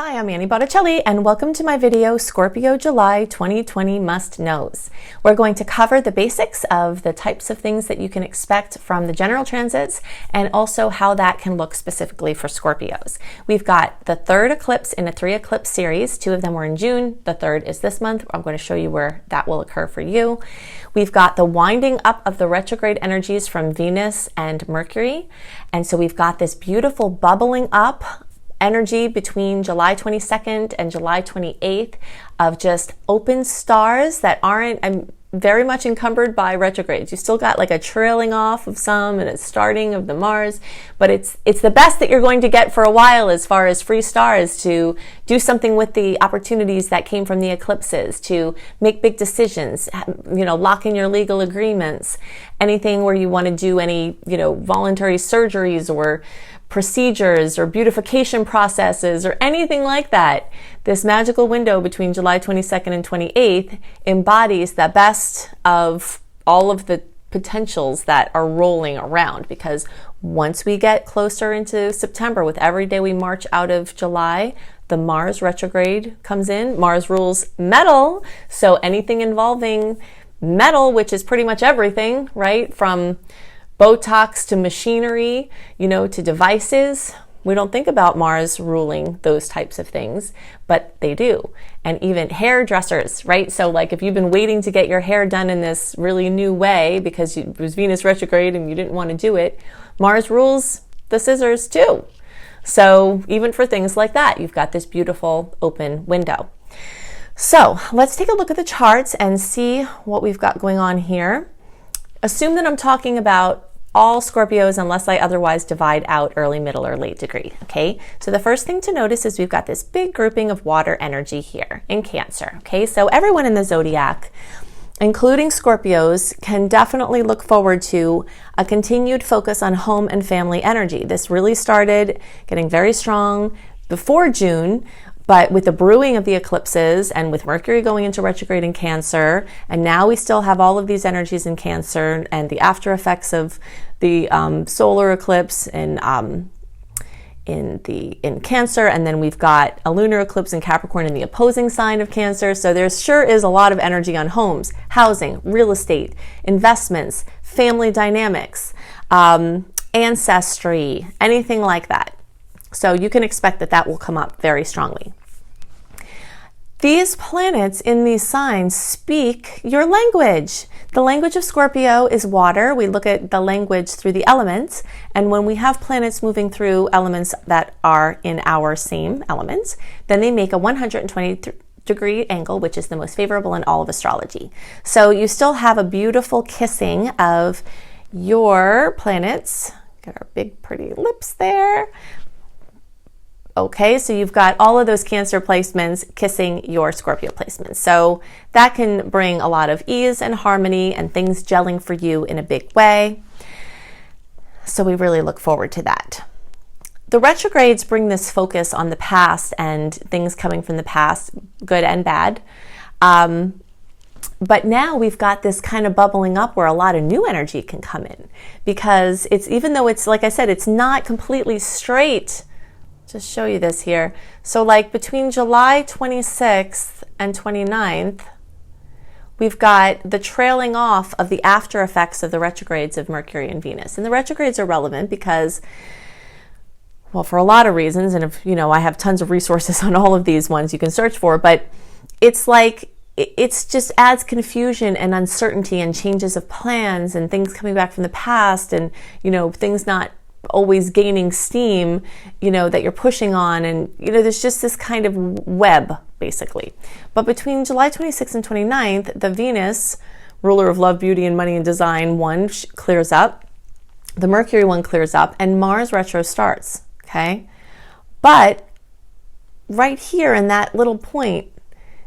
Hi, I'm Annie Botticelli, and welcome to my video, Scorpio July 2020 Must Knows. We're going to cover the basics of the types of things that you can expect from the general transits, and also how that can look specifically for Scorpios. We've got the third eclipse in a 3 eclipse series. 2 of them were in June. The third is this month. I'm going to show you where that will occur for you. We've got the winding up of the retrograde energies from Venus and Mercury. And so we've got this beautiful bubbling up energy between July 22nd and July 28th of just open stars that aren't very much encumbered by retrogrades. You still got like a trailing off of some and a starting of the Mars, but it's the best that you're going to get for a while as far as free stars to do something with the opportunities that came from the eclipses, to make big decisions, lock in your legal agreements, anything where you want to do any, voluntary surgeries or procedures or beautification processes or anything like that. This magical window between July 22nd and 28th embodies the best of all of the potentials that are rolling around, because once we get closer into September, with every day we march out of July, the Mars retrograde comes in. Mars rules metal, so anything involving metal, which is pretty much everything, right? From Botox to machinery, to devices. We don't think about Mars ruling those types of things, but they do. And even hairdressers, right? So like if you've been waiting to get your hair done in this really new way because it was Venus retrograde and you didn't want to do it, Mars rules the scissors too. So even for things like that, you've got this beautiful open window. So let's take a look at the charts and see what we've got going on here. Assume that I'm talking about all Scorpios unless I otherwise divide out early, middle, or late degree, okay? So the first thing to notice is we've got this big grouping of water energy here in Cancer, okay? So everyone in the zodiac, including Scorpios, can definitely look forward to a continued focus on home and family energy. This really started getting very strong before June, but with the brewing of the eclipses and with Mercury going into retrograde in Cancer, and now we still have all of these energies in Cancer and the after effects of the solar eclipse in Cancer, and then we've got a lunar eclipse in Capricorn in the opposing sign of Cancer. So there sure is a lot of energy on homes, housing, real estate, investments, family dynamics, ancestry, anything like that. So you can expect that will come up very strongly. These planets in these signs speak your language. The language of Scorpio is water. We look at the language through the elements. And when we have planets moving through elements that are in our same elements, then they make a 120-degree angle, which is the most favorable in all of astrology. So you still have a beautiful kissing of your planets. Got our big pretty lips there. Okay, so you've got all of those Cancer placements kissing your Scorpio placements. So that can bring a lot of ease and harmony and things gelling for you in a big way. So we really look forward to that. The retrogrades bring this focus on the past and things coming from the past, good and bad. But now we've got this kind of bubbling up where a lot of new energy can come in, because even though it's, like I said, it's not completely straight. Just show you this here. So like between July 26th and 29th, we've got the trailing off of the after effects of the retrogrades of Mercury and Venus. And the retrogrades are relevant because, well, for a lot of reasons, and if I have tons of resources on all of these ones you can search for, but it's like, it's just adds confusion and uncertainty and changes of plans and things coming back from the past and, things not always gaining steam, that you're pushing on. And, there's just this kind of web, basically. But between July 26th and 29th, the Venus, ruler of love, beauty, and money and design one clears up. The Mercury one clears up, and Mars retro starts, okay? But right here in that little point,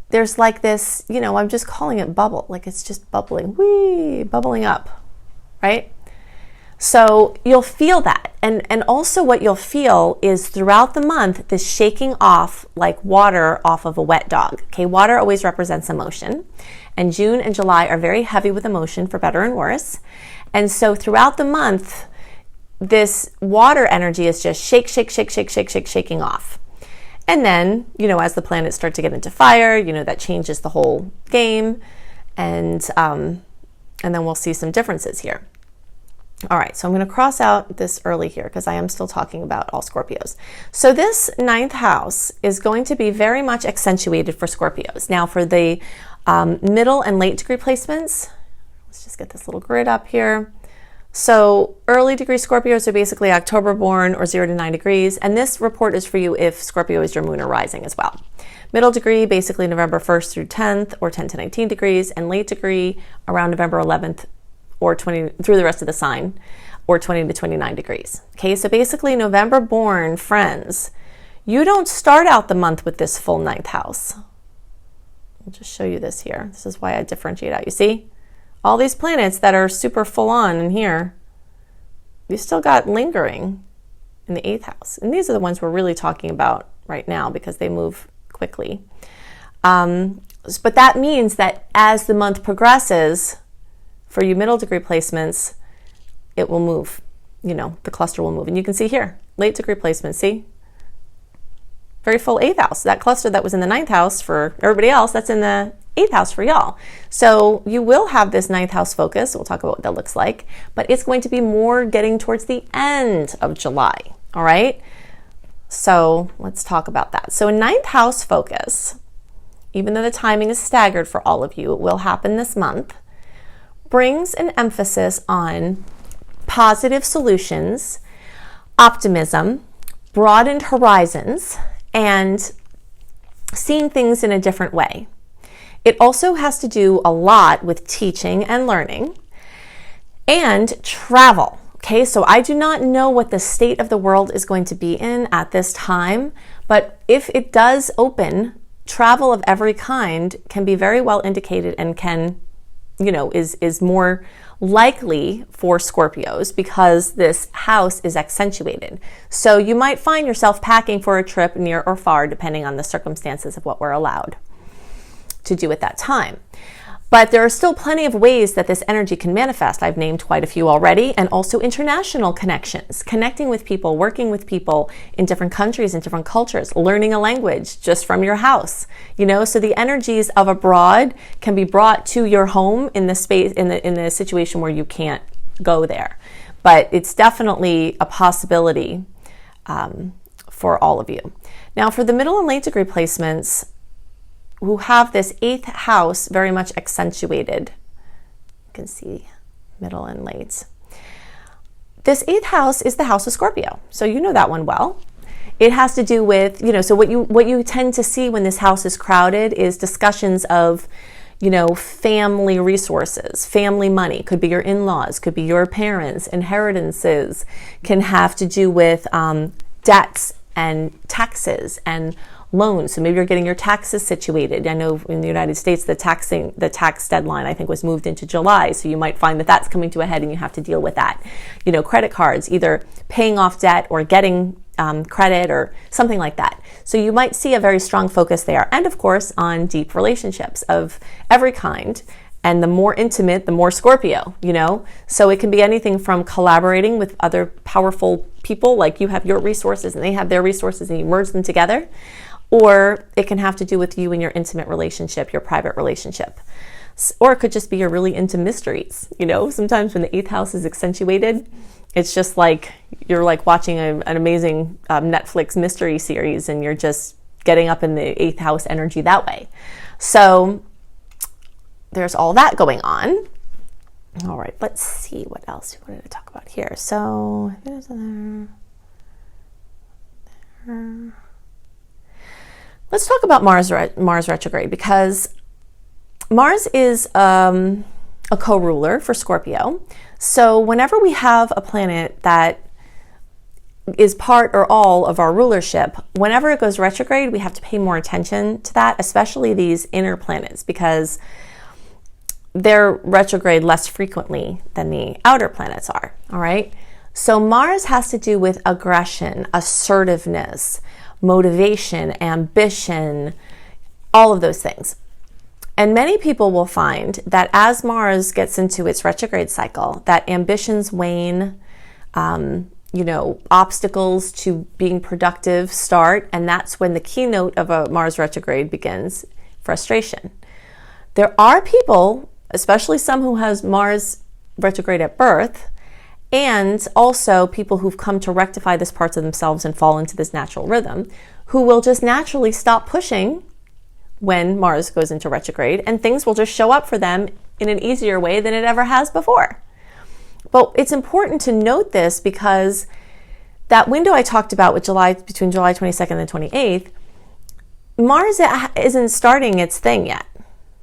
there's like this, I'm just calling it bubble, like it's just bubbling, bubbling up, right? So you'll feel that. And also what you'll feel is throughout the month, this shaking off like water off of a wet dog. Okay, water always represents emotion. And June and July are very heavy with emotion, for better and worse. And so throughout the month, this water energy is just shaking off. And then, you know, as the planets start to get into fire, you know, that changes the whole game. And then we'll see some differences here. All right, so I'm going to cross out this early here because I am still talking about all Scorpios. So this 9th house is going to be very much accentuated for Scorpios. Now for the middle and late degree placements, let's just get this little grid up here. So early degree Scorpios are basically October born or 0 to 9 degrees. And this report is for you if Scorpio is your moon or rising as well. Middle degree, basically November 1st through 10th or 10 to 19 degrees. And late degree around November 11th or 20 through the rest of the sign, or 20 to 29 degrees. Okay, so basically November born friends, you don't start out the month with this full 9th house. I'll just show you this here. This is why I differentiate out. You see? All these planets that are super full on in here, you still got lingering in the 8th house. And these are the ones we're really talking about right now because they move quickly. But that means that as the month progresses, for you middle degree placements, it will move, you know, the cluster will move. And you can see here, late degree placements, see? Very full 8th house. That cluster that was in the 9th house for everybody else, that's in the 8th house for y'all. So you will have this 9th house focus. We'll talk about what that looks like, but it's going to be more getting towards the end of July, all right? So let's talk about that. So a 9th house focus, even though the timing is staggered for all of you, it will happen this month, brings an emphasis on positive solutions, optimism, broadened horizons, and seeing things in a different way. It also has to do a lot with teaching and learning and travel. Okay, so I do not know what the state of the world is going to be in at this time, but if it does open, travel of every kind can be very well indicated and can, you know, is more likely for Scorpios because this house is accentuated. So you might find yourself packing for a trip near or far, depending on the circumstances of what we're allowed to do at that time. But there are still plenty of ways that this energy can manifest. I've named quite a few already, and also international connections, connecting with people, working with people in different countries and different cultures, learning a language just from your house, you know, so the energies of abroad can be brought to your home in the space, in the situation where you can't go there. But it's definitely a possibility for all of you. Now, for the middle and late degree placements, who have this 8th house very much accentuated. You can see middle and late. This 8th house is the house of Scorpio. So you know that one well. It has to do with, you know, so what you tend to see when this house is crowded is discussions of, you know, family resources, family money, could be your in-laws, could be your parents, inheritances, can have to do with debts and taxes and loans. So maybe you're getting your taxes situated. I know in the United States, the tax deadline, I think, was moved into July. So you might find that that's coming to a head and you have to deal with that. You know, credit cards, either paying off debt or getting credit or something like that. So you might see a very strong focus there. And of course, on deep relationships of every kind. And the more intimate, the more Scorpio, you know? So it can be anything from collaborating with other powerful people, like you have your resources and they have their resources and you merge them together. Or it can have to do with you and your intimate relationship, your private relationship. Or it could just be your really into mysteries. You know, sometimes when the 8th house is accentuated, it's just like you're like watching an amazing Netflix mystery series and you're just getting up in the 8th house energy that way. So there's all that going on. All right, let's see what else we wanted to talk about here. So there's there. Let's talk about Mars retrograde, because Mars is a co-ruler for Scorpio. So whenever we have a planet that is part or all of our rulership, whenever it goes retrograde, we have to pay more attention to that, especially these inner planets, because they're retrograde less frequently than the outer planets are, all right? So Mars has to do with aggression, assertiveness, motivation, ambition, all of those things. And many people will find that as Mars gets into its retrograde cycle, that ambitions wane, obstacles to being productive start, and that's when the keynote of a Mars retrograde begins, frustration. There are people, especially some who has Mars retrograde at birth, and also people who've come to rectify this parts of themselves and fall into this natural rhythm, who will just naturally stop pushing when Mars goes into retrograde, and things will just show up for them in an easier way than it ever has before. But it's important to note this because that window I talked about with between July 22nd and 28th, Mars isn't starting its thing yet.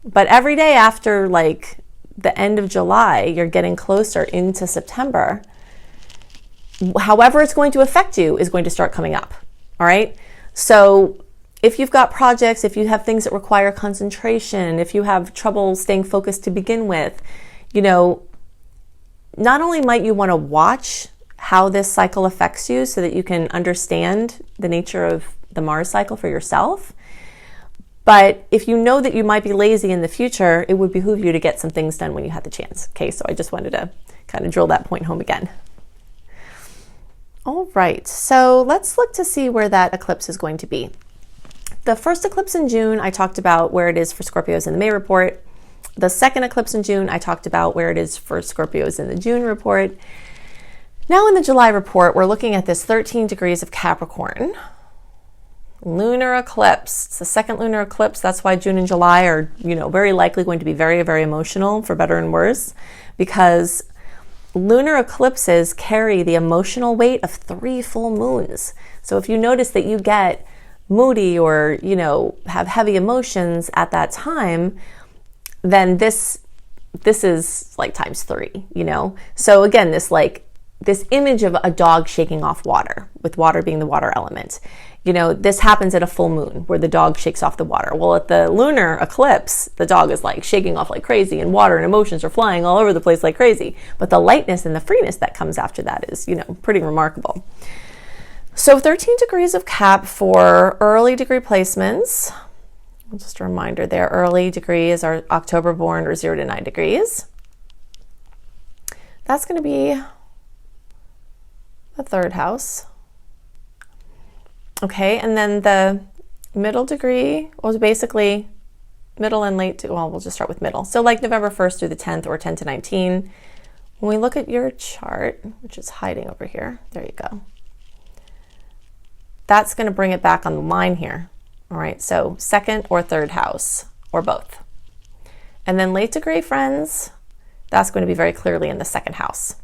But every day after like the end of July, you're getting closer into September. However it's going to affect you is going to start coming up. All right. So if you've got projects, if you have things that require concentration, if you have trouble staying focused to begin with, not only might you want to watch how this cycle affects you so that you can understand the nature of the Mars cycle for yourself, but if you know that you might be lazy in the future, it would behoove you to get some things done when you had the chance. Okay, so I just wanted to kind of drill that point home again. All right, so let's look to see where that eclipse is going to be. The first eclipse in June, I talked about where it is for Scorpios in the May report. The second eclipse in June, I talked about where it is for Scorpios in the June report. Now in the July report, we're looking at this 13 degrees of Capricorn. Lunar eclipse. It's the second lunar eclipse. That's why June and July are, very likely going to be very, very emotional, for better and worse, because lunar eclipses carry the emotional weight of 3 full moons. So if you notice that you get moody or, have heavy emotions at that time, then this is like times 3, So again, this image of a dog shaking off water, with water being the water element. This happens at a full moon where the dog shakes off the water. Well, at the lunar eclipse, the dog is like shaking off like crazy, and water and emotions are flying all over the place like crazy. But the lightness and the freeness that comes after that is, pretty remarkable. So 13 degrees of Cap for early degree placements. Just a reminder there, early degrees are October born or 0 to 9 degrees. That's going to be the third house. Okay, and then the middle degree was basically middle and late, we'll just start with middle. So like November 1st through the 10th or 10 to 19. When we look at your chart, which is hiding over here, there you go. That's going to bring it back on the line here. All right, so second or third house, or both. And then late degree, friends, that's going to be very clearly in the second house.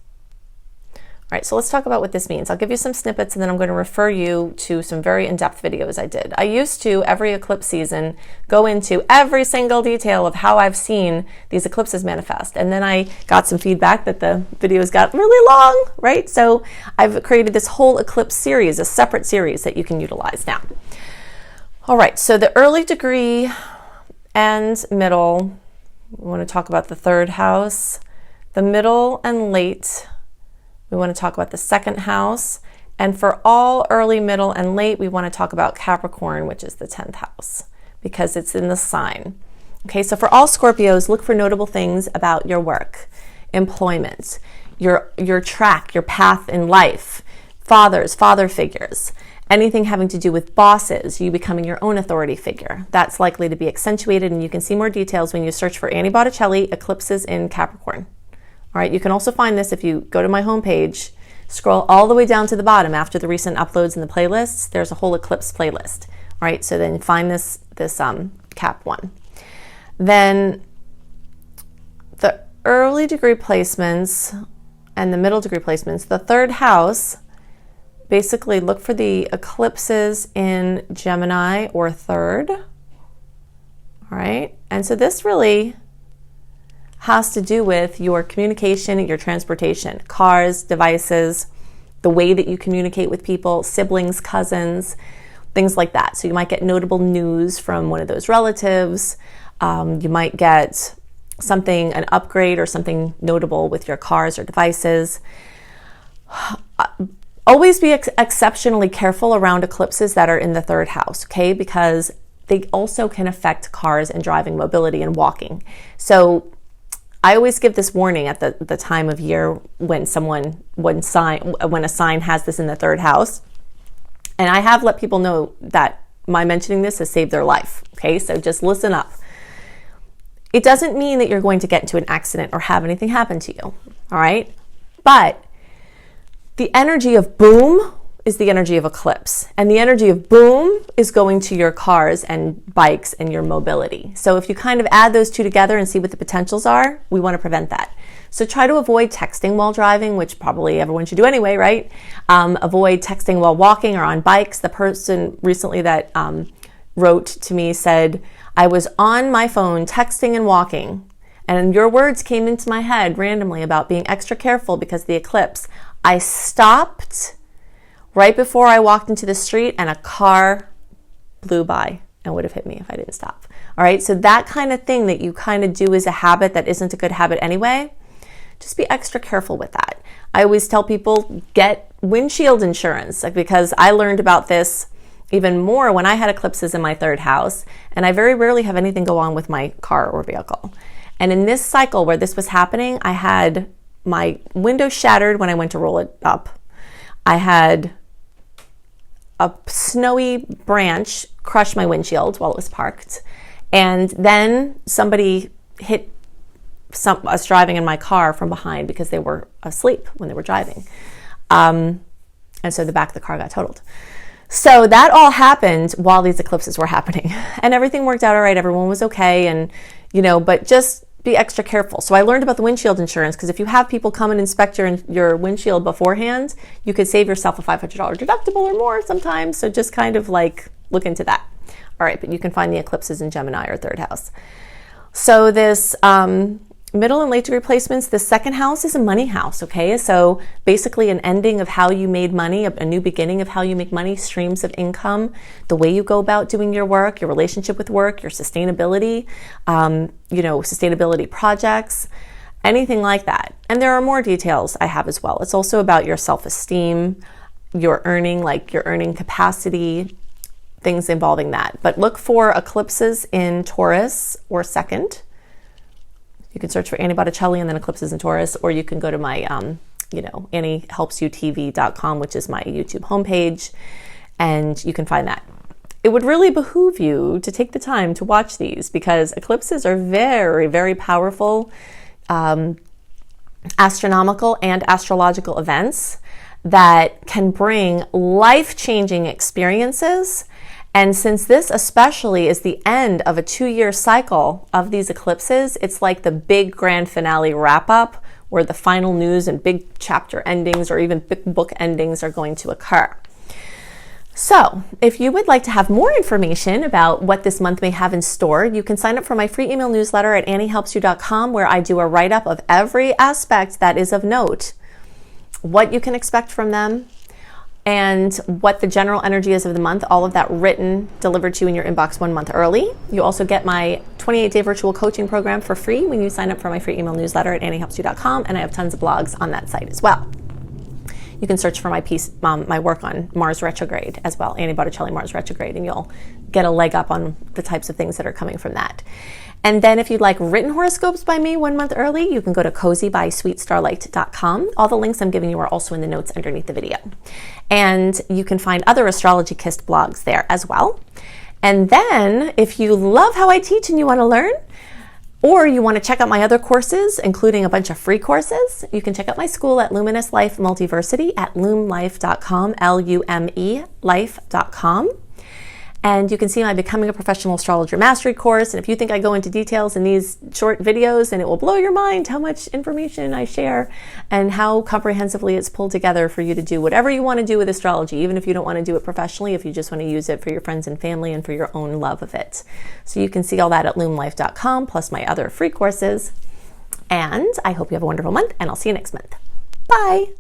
All right, so let's talk about what this means. I'll give you some snippets, and then I'm going to refer you to some very in-depth videos I did. I used to, every eclipse season, go into every single detail of how I've seen these eclipses manifest. And then I got some feedback that the videos got really long, right? So I've created this whole eclipse series, a separate series that you can utilize now. All right, so the early degree and middle, we want to talk about the third house. The middle and late, we want to talk about the second house. And for all early, middle, and late, we want to talk about Capricorn, which is the 10th house, because it's in the sign. Okay, so for all Scorpios, look for notable things about your work, employment, your track, your path in life, father figures, anything having to do with bosses, you becoming your own authority figure. That's likely to be accentuated, and you can see more details when you search for Annie Botticelli, Eclipses in Capricorn. All right, you can also find this if you go to my homepage, scroll all the way down to the bottom after the recent uploads in the playlists. There's a whole eclipse playlist. All right, so then find this Cap one. Then the early degree placements and the middle degree placements, the third house, basically look for the eclipses in Gemini or third. All right, and so this really has to do with your communication, your transportation, cars, devices, the way that you communicate with people, siblings, cousins, things like that. So you might get notable news from one of those relatives. You might get something, an upgrade or something notable with your cars or devices. Always be exceptionally careful around eclipses that are in the third house, okay? Because they also can affect cars and driving mobility and walking. So I always give this warning at the time of year when a sign has this in the third house. And I have let people know that my mentioning this has saved their life. Okay, so just listen up. It doesn't mean that you're going to get into an accident or have anything happen to you. All right. But the energy of boom is the energy of eclipse. And the energy of boom is going to your cars and bikes and your mobility. So if you kind of add those two together and see what the potentials are, we want to prevent that. So try to avoid texting while driving, which probably everyone should do anyway, right? Avoid texting while walking or on bikes. The person recently that wrote to me said, I was on my phone texting and walking, and your words came into my head randomly about being extra careful because of the eclipse. I stopped right before I walked into the street and a car blew by and would have hit me if I didn't stop. All right, so that kind of thing that you kind of do as a habit that isn't a good habit anyway, just be extra careful with that. I always tell people, get windshield insurance, because I learned about this even more when I had eclipses in my third house, and I very rarely have anything go on with my car or vehicle. And in this cycle where this was happening, I had my window shattered when I went to roll it up. I had a snowy branch crush my windshield while it was parked. And then somebody hit us driving in my car from behind because they were asleep when they were driving. And so the back of the car got totaled. So that all happened while these eclipses were happening. And everything worked out all right. Everyone was okay. And, but just be extra careful. So I learned about the windshield insurance, because if you have people come and inspect your windshield beforehand, you could save yourself a $500 deductible or more sometimes. So just kind of like look into that. All right, but you can find the eclipses in Gemini or third house. So this middle and late degree placements, the second house is a money house, okay? So basically an ending of how you made money, a new beginning of how you make money, streams of income, the way you go about doing your work, your relationship with work, your sustainability, sustainability projects, anything like that. And there are more details I have as well. It's also about your self-esteem, your earning capacity, things involving that. But look for eclipses in Taurus or second. You can search for Annie Botticelli and then eclipses in Taurus, or you can go to my, AnnieHelpsYouTV.com, which is my YouTube homepage, and you can find that. It would really behoove you to take the time to watch these, because eclipses are very, very powerful astronomical and astrological events that can bring life-changing experiences. And since this especially is the end of a 2-year cycle of these eclipses, it's like the big grand finale wrap-up where the final news and big chapter endings or even big book endings are going to occur. So if you would like to have more information about what this month may have in store, you can sign up for my free email newsletter at anniehelpsyou.com, where I do a write-up of every aspect that is of note, what you can expect from them, and what the general energy is of the month, all of that written, delivered to you in your inbox 1 month early. You also get my 28-day virtual coaching program for free when you sign up for my free email newsletter at anniehelpsyou.com, and I have tons of blogs on that site as well. You can search for my work on Mars retrograde as well, Annie Botticelli Mars retrograde, and you'll get a leg up on the types of things that are coming from that. And then if you'd like written horoscopes by me 1 month early, you can go to cozybysweetstarlight.com. All the links I'm giving you are also in the notes underneath the video. And you can find other Astrology Kissed blogs there as well. And then if you love how I teach and you want to learn, or you want to check out my other courses, including a bunch of free courses, you can check out my school at LUMINOUS LIFE MULTIVERSITY at lumelife.com, L-U-M-E, life.com. And you can see my Becoming a Professional Astrologer Mastery course. And if you think I go into details in these short videos, and it will blow your mind how much information I share and how comprehensively it's pulled together for you to do whatever you want to do with astrology, even if you don't want to do it professionally, if you just want to use it for your friends and family and for your own love of it. So you can see all that at lumelife.com, plus my other free courses. And I hope you have a wonderful month, and I'll see you next month. Bye.